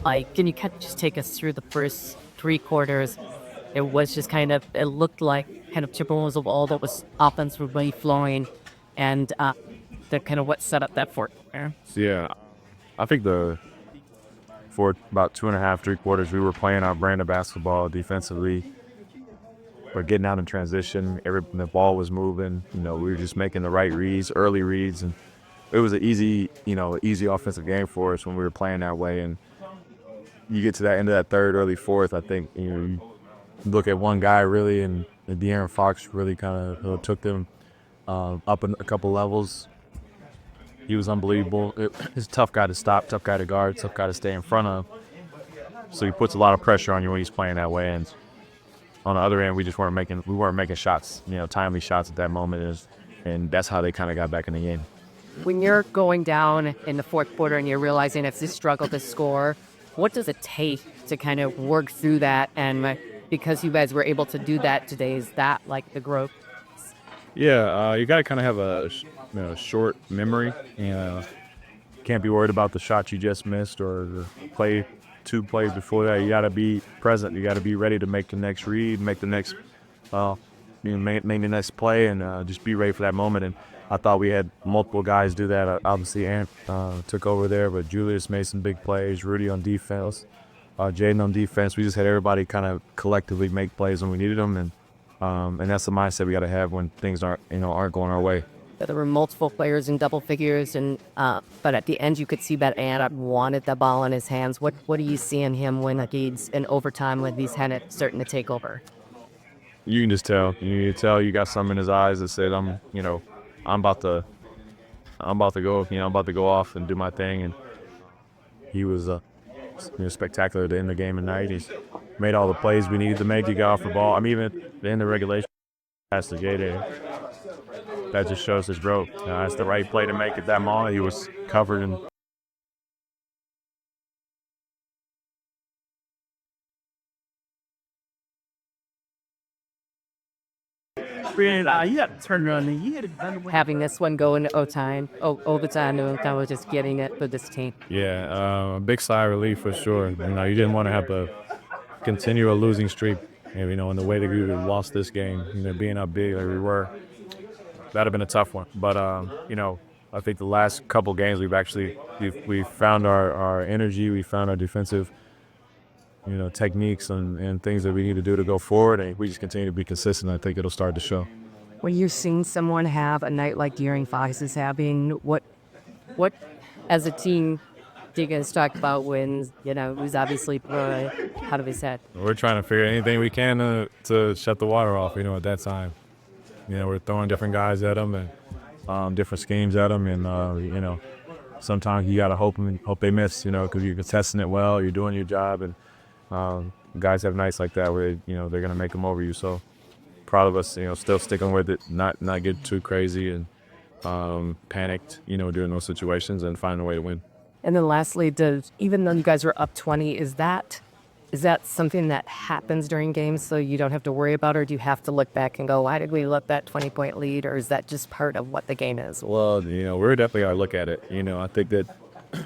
Like, can you kind of just take us through the first 3 quarters? It was just it looked like kind of Timberwolves of all that was offense was really flowing, and the kind of what set up that fourth quarter. So, yeah, I think for about 2.5, 3 quarters, we were playing our brand of basketball defensively. We're getting out in transition. The ball was moving. We were just making the right reads, early reads, and it was an easy offensive game for us when we were playing that way. And you get to that end of that third, early fourth, I think you look at one guy really, and De'Aaron Fox really kind of took them up a couple levels. He was unbelievable. He's a tough guy to stop, tough guy to guard, tough guy to stay in front of. So he puts a lot of pressure on you when he's playing that way. And on the other end, we weren't making shots, timely shots at that moment, and that's how they kind of got back in the game. When you're going down in the fourth quarter and you're realizing it's a struggle to score, what does it take to kind of work through that? And because you guys were able to do that today, is that like the growth? Yeah, you got to kind of have a short memory. Can't be worried about the shot you just missed or the 2 plays before that. You got to be present. You got to be ready to make the next read, make the next, make the next play, and just be ready for that moment. And I thought we had multiple guys do that. Obviously, Ant took over there, but Julius made some big plays. Rudy on defense, Jaden on defense. We just had everybody kind of collectively make plays when we needed them, and that's the mindset we got to have when things aren't going our way. There were multiple players in double figures, and but at the end you could see that Ant wanted the ball in his hands. What do you see in him when he's in overtime when he's kind of starting to take over? You can just tell. You can tell you got something in his eyes that said, I'm about to go. I'm about to go off and do my thing. And he was spectacular to end the game tonight. He's made all the plays we needed to make. He got off the ball. Even at the end of regulation, pass to Jaden. That just shows his growth. It's the right play to make at that moment. He was covered in. You got to turn around and Having this one go into overtime, that was just getting it for this team. Yeah, a big sigh of relief for sure. You didn't want to have to continue a losing streak. And, in the way that we lost this game, being up big like we were, that'd have been a tough one. But I think the last couple games we've found our energy, we found our defensive, techniques and things that we need to do to go forward, and we just continue to be consistent. I think it'll start to show. When you're seeing someone have a night like De'Aaron Fox is having, what as a team do you guys talk about when who's obviously out of his head? We're trying to figure anything we can to shut the water off. At that time, we're throwing different guys at them and different schemes at them, and sometimes you gotta hope they miss. Because you're contesting it well, you're doing your job, and guys have nights like that where they're gonna make them over you. So proud of us, still sticking with it, not get too crazy and panicked, during those situations, and finding a way to win. And then lastly, even though you guys were up 20, is that something that happens during games so you don't have to worry about it, or do you have to look back and go, why did we let that 20-point lead, or is that just part of what the game is? Well, we're definitely going to look at it. I think that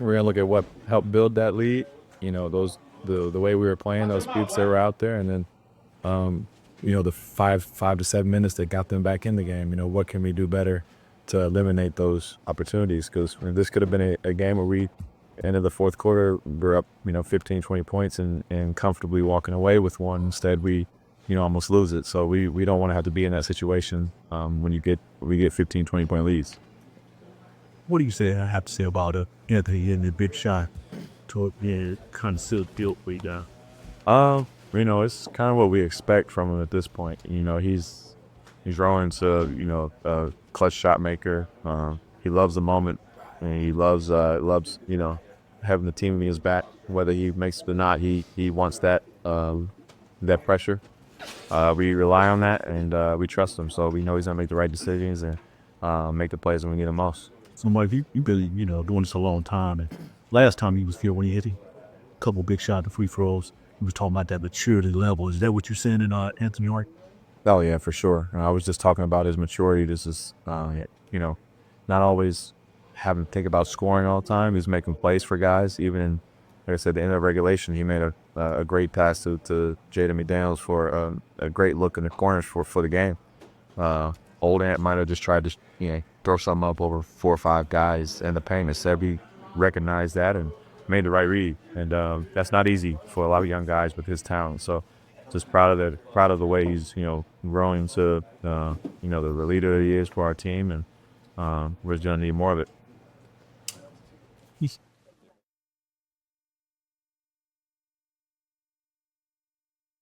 we're going to look at what helped build that lead, the way we were playing, those peeps that were out there, and then, the 5 to 7 minutes that got them back in the game. What can we do better to eliminate those opportunities? Because this could have been a game where we ended the fourth quarter, we're up 15, 20 points and comfortably walking away with one. Instead, we almost lose it. So we don't want to have to be in that situation when we get 15, 20 point leads. What do you say? I have to say about Anthony in the big shot to kind of seal the deal way down. It's kind of what we expect from him at this point. He's growing to a clutch shot maker. He loves the moment, and he loves having the team in his back. Whether he makes it or not, he wants that pressure. We rely on that, and we trust him. So we know he's gonna make the right decisions and make the plays when we need him most. So Mike, you've been doing this a long time, and last time he was here when he hit a couple big shots and free throws, he was talking about that maturity level. Is that what you're saying in Anthony York? Oh yeah, for sure. I was just talking about his maturity. This is not always having to think about scoring all the time. He's making plays for guys, even like I said, the end of regulation, he made a great pass to Jaden McDaniels for a great look in the corners for the game. Old Ant might have just tried to throw something up over 4 or 5 guys in the paint. And Sebi recognized that and made the right read. And that's not easy for a lot of young guys with his talent. So just proud of the way he's growing to the leader he is for our team, and we're just gonna need more of it.